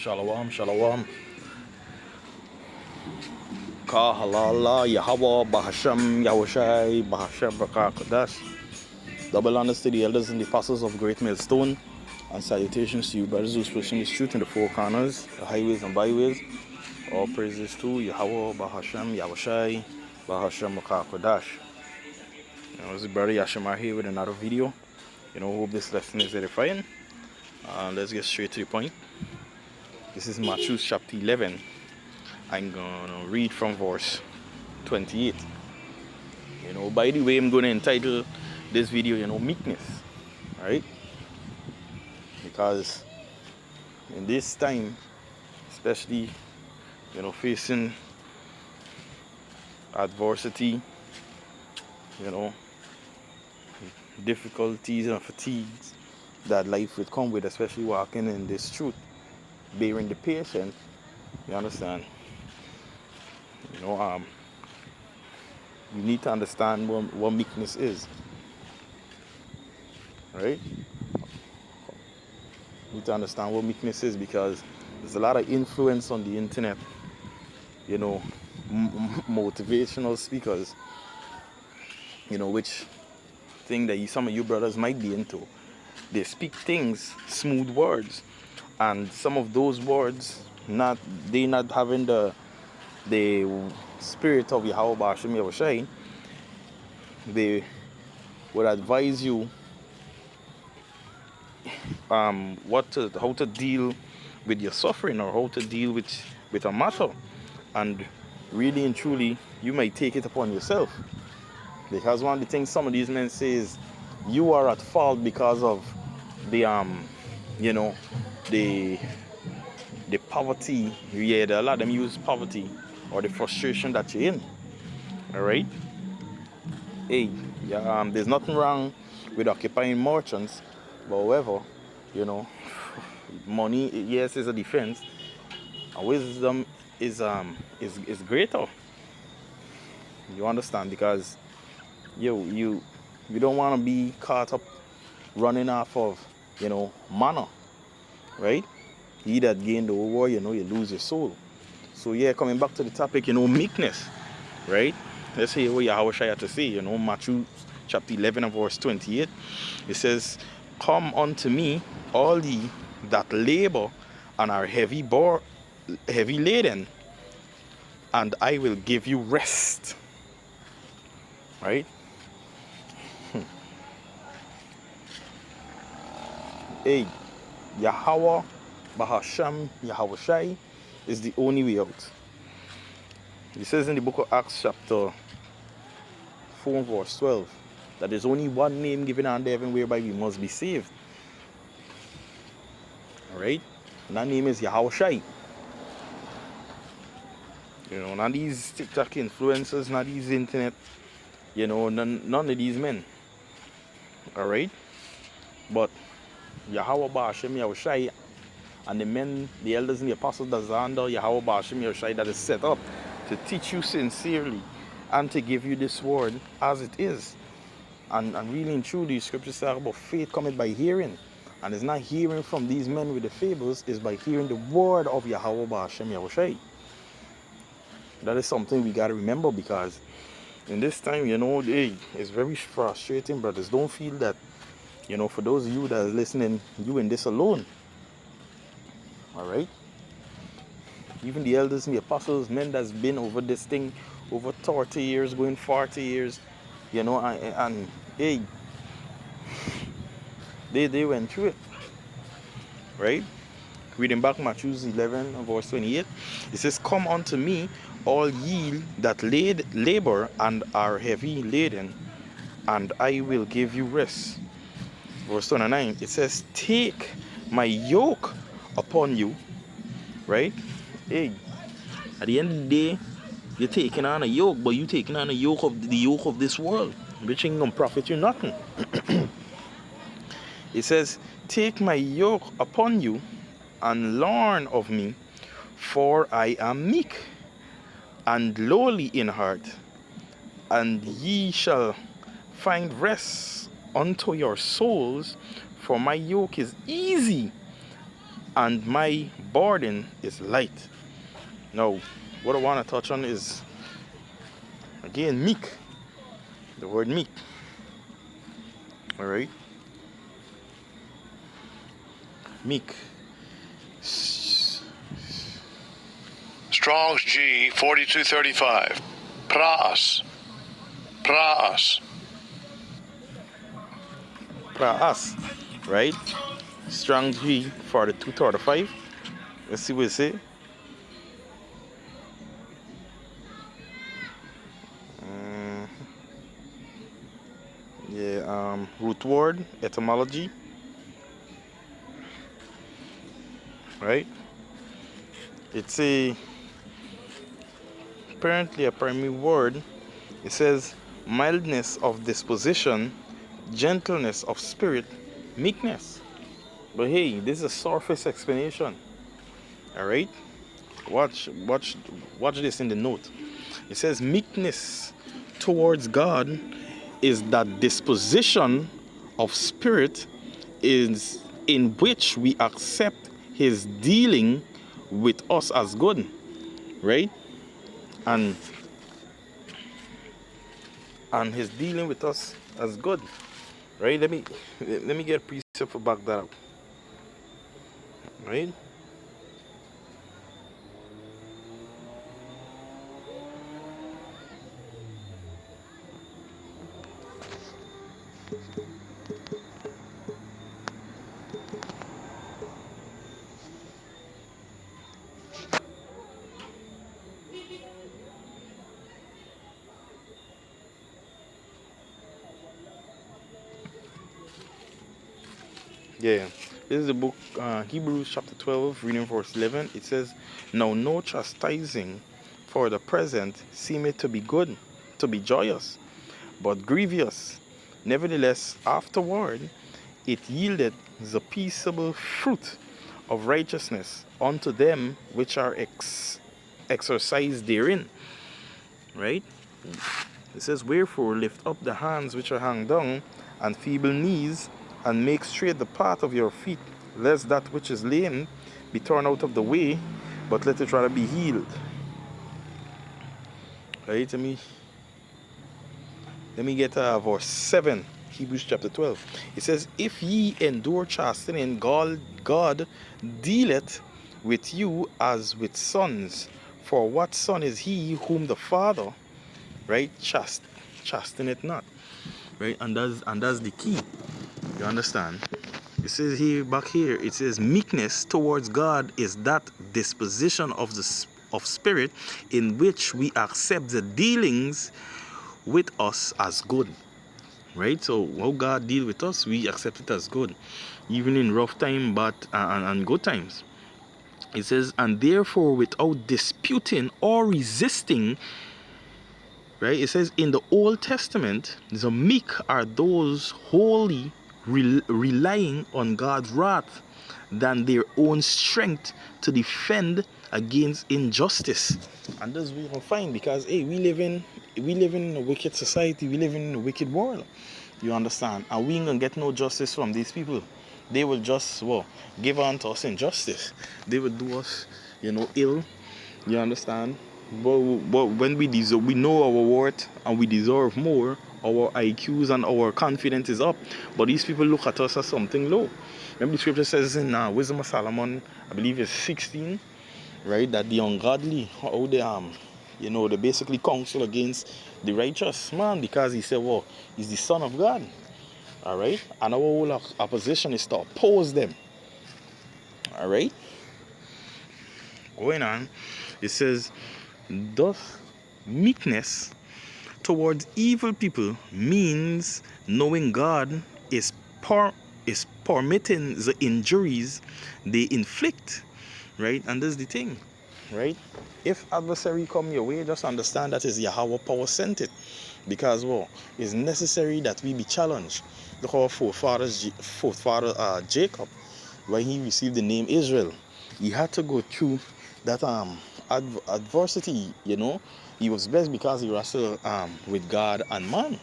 Shalom, shalom. Kahalala, Yahweh, Bahasham, Yahushai, Bahasham, Brakakadash. Double honors to the elders and the apostles of Great Millstone, and salutations to you, brothers who's pushing this truth in the four corners, the highways and byways. All praises to Yahweh, Bahasham, Yahushai, Bahasham, Brakakadash. This is brother Yashimar here with another video. Hope this lesson is edifying. Let's get straight to the point. This is Matthew chapter 11. I'm gonna read from verse 28. By the way, I'm gonna entitle this video, Meekness, right? Because in this time, especially, facing adversity, difficulties and fatigues that life would come with, especially walking in this truth, bearing the patience, you understand? You need to understand what meekness is, right? You need to understand what meekness is, because there's a lot of influence on the internet, motivational speakers, which thing that some of you brothers might be into. They speak things, smooth words, and some of those words, they not having the spirit of Yahweh Ba'ashem Yahushai. They would advise you how to deal with your suffering, or how to deal with a matter, and really and truly you might take it upon yourself, because one of the things some of these men say is you are at fault because of the the poverty. A lot of them use poverty or the frustration that you're in. All right. Hey, there's nothing wrong with occupying merchants, but however, money, yes, is a defense, and wisdom is greater. You understand? Because you don't want to be caught up running off of manna, right? He that gained the whole world, you lose your soul. So coming back to the topic, meekness, right? Let's hear what Yahweh had to say. Matthew chapter 11 and verse 28. It says, "Come unto me, all ye that labor and are heavy laden, and I will give you rest." Right? Hey, Yahweh Bahasham Yahushai is the only way out. It says in the book of Acts chapter 4 verse 12 that there's only one name given under heaven whereby we must be saved. Alright? And that name is Yahushai. Not these TikTok influencers, not these internet, none of these men. Alright? But Yahweh Ba'ashem Yahushai, and the men, the elders and the apostles that are under Yahweh Ba'ashem Yahushai, that is set up to teach you sincerely and to give you this word as it is. And really and truly, the scriptures say about faith cometh by hearing. And it's not hearing from these men with the fables, it's by hearing the word of Yahweh Ba'ashem Yahushai. That is something we got to remember, because in this time, it's very frustrating, brothers. Don't feel that, for those of you that are listening, you in this alone. Alright? Even the elders and the apostles, men that's been over this thing over 30 years, going 40 years, and hey, they went through it. Right? Reading back Matthew 11 verse 28, it says, "Come unto me, all ye that labor and are heavy laden, and I will give you rest." Verse 29, it says, "Take my yoke upon you." Right? Hey, at the end of the day, you're taking on a yoke, but you're taking on the yoke of this world, which ain't gonna profit you nothing. It says, "Take my yoke upon you and learn of me, for I am meek and lowly in heart, and ye shall find rest unto your souls, for my yoke is easy and my burden is light. Now, what I want to touch on is, again, meek. The word meek. All right? Meek. Strong's G 4235. Praas. Praas. Praas. Right? Strong G for the 235. Let's see what it say. Root word, etymology. Right? It's apparently a primary word. It says mildness of disposition, gentleness of spirit, meekness. But hey, this is a surface explanation. All right, watch this in the note. It says meekness towards God is that disposition of spirit is in which we accept his dealing with us as good, right? And his dealing with us as good, right? Let me get a precept to back that up, right? Yeah, this is the book, Hebrews chapter 12, reading verse 11. It says, now no chastising for the present seemeth to be good, to be joyous, but grievous. Nevertheless, afterward it yieldeth the peaceable fruit of righteousness unto them which are exercised therein. Right? It says, wherefore lift up the hands which are hung down, and feeble knees, and make straight the path of your feet, lest that which is lame be torn out of the way, but let it rather be healed. Right? Let me get verse 7, Hebrews chapter 12. It says, if ye endure chastening, God dealeth with you as with sons. For what son is he whom the Father, right, chasteneth not? Right? And that's the key. You understand? It says here, back here, it says meekness towards God is that disposition of spirit in which we accept the dealings with us as good. Right? So how God deal with us, we accept it as good, even in rough time, but and good times. It says, and therefore without disputing or resisting. Right? It says in the Old Testament, the meek are those wholly relying on God's wrath than their own strength to defend against injustice. And that's what we find, because hey, we live in a wicked society, we live in a wicked world. You understand? And we ain't gonna get no justice from these people. They will just give on to us injustice. They will do us, ill. You understand? But when we know our worth and we deserve more, our IQs and our confidence is up. But these people look at us as something low. Remember the scripture says in Wisdom of Solomon, I believe it's 16, right, that the ungodly, how they basically counsel against the righteous man, because he said, he's the son of God. All right? And our whole opposition is to oppose them. All right? Going on, it says, thus meekness towards evil people means knowing God is permitting the injuries they inflict, right? And that's the thing, right? If adversary come your way, just understand that is Yahweh power sent it, because it's necessary that we be challenged. Look our forefather Jacob, when he received the name Israel, he had to go through that adversity. He was blessed because he wrestled with God and man.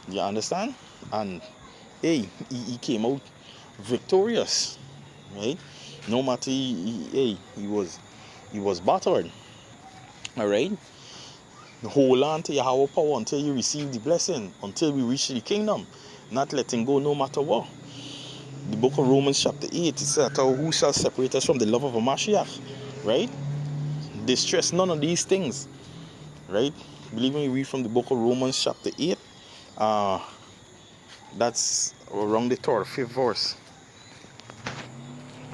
You understand? And hey, he came out victorious, right? No matter he was battered. All right. Hold on to your higher power until you receive the blessing, until we reach the kingdom. Not letting go no matter what. The book of Romans chapter 8, it says, who shall separate us from the love of a Mashiach? Right? Distress none of these things. Right? Believe me, read from the book of Romans chapter 8. That's around the 5th verse.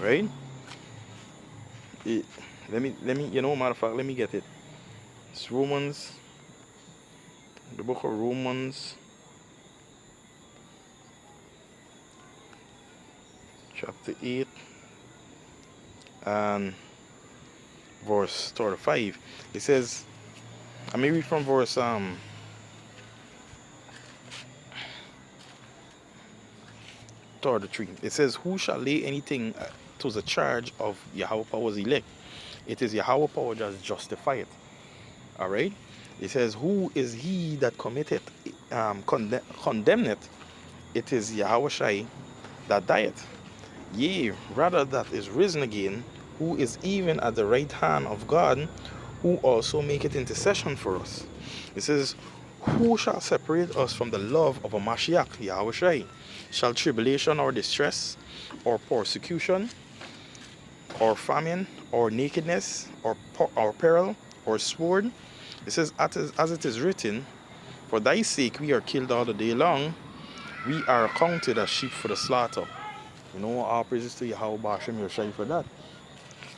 Right? Let me, matter of fact, let me get it. It's Romans, the book of Romans, chapter 8, and verse 35. It says, I may read from verse 33. It says, who shall lay anything to the charge of Yahweh Power's elect? It is Yahweh Power that justifieth. Alright? It says, who is he that committeth, condemneth? It is Yahweh Shai that dieth. Yea, rather that is risen again, who is even at the right hand of God, who also maketh intercession for us. It says, who shall separate us from the love of a Mashiach, Yahweh Shai? Shall tribulation or distress, or persecution, or famine, or nakedness, or peril, or sword? It says, as it is written, for thy sake we are killed all the day long, we are accounted as sheep for the slaughter. All praises to Yahweh Ba'ashem Yoshai for that.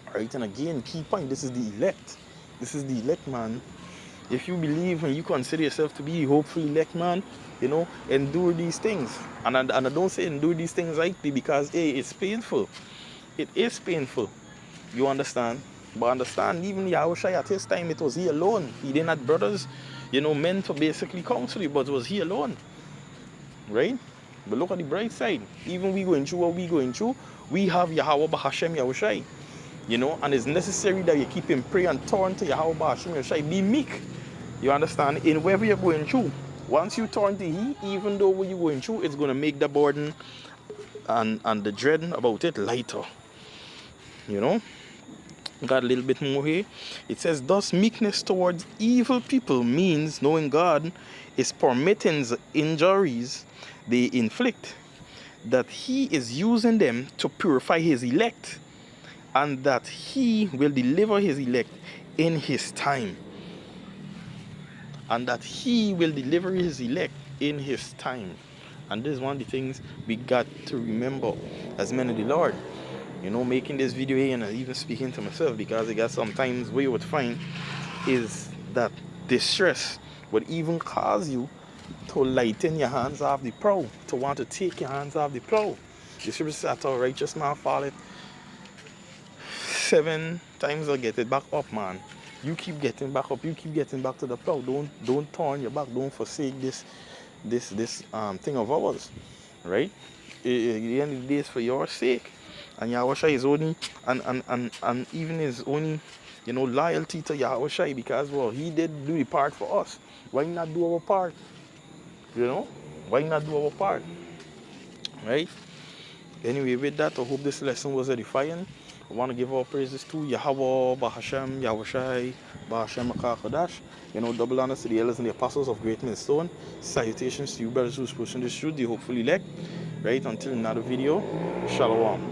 Alright, and again, key point, this is the elect. This is the elect, man. If you believe and you consider yourself to be hopefully elect, man, endure these things. And I don't say endure these things lightly because, hey, it's painful. It is painful. You understand? But understand, even Yahweh Shai at his time, it was he alone. He didn't have brothers, men to basically counsel you, but it was he alone. Right? But look at the bright side. Even we going through what we going through, we have Yahweh Bahashem Yahushai. And it's necessary that you keep in prayer and turn to Yahweh Bahashem Yahushai. Be meek. You understand? In wherever you're going through. Once you turn to He, even though what you're going through, it's going to make the burden and the dread about it lighter. Got a little bit more here. It says, thus meekness towards evil people means knowing God is permitting the injuries they inflict, that He is using them to purify His elect, and that He will deliver His elect in His time. And that He will deliver His elect in His time. And this is one of the things we got to remember as men of the Lord. Making this video here and even speaking to myself, because I guess sometimes what you would find is that distress would even cause you to lighten your hands off the plow, to want to take your hands off the plow. The scripture says, a righteous man falleth 7 times or get it back up, man. You keep getting back up, you keep getting back to the plow. Don't turn your back, don't forsake this thing of ours. Right? At the end of the day, it's for your sake. And Yahweh Shai is only and even his only loyalty to Yahweh Shai, because he did do the part for us. Why not do our part? Why not do our part? Right? Anyway, with that, I hope this lesson was edifying. I want to give our praises to Yahweh, Bahashem, Yahweh Shai, Bahashem Akakadash. Double honors to the elders and the apostles of Great Millstone. Salutations to you brothers who's pushing this through, the hopefully elect. Right? Until another video, Shalom.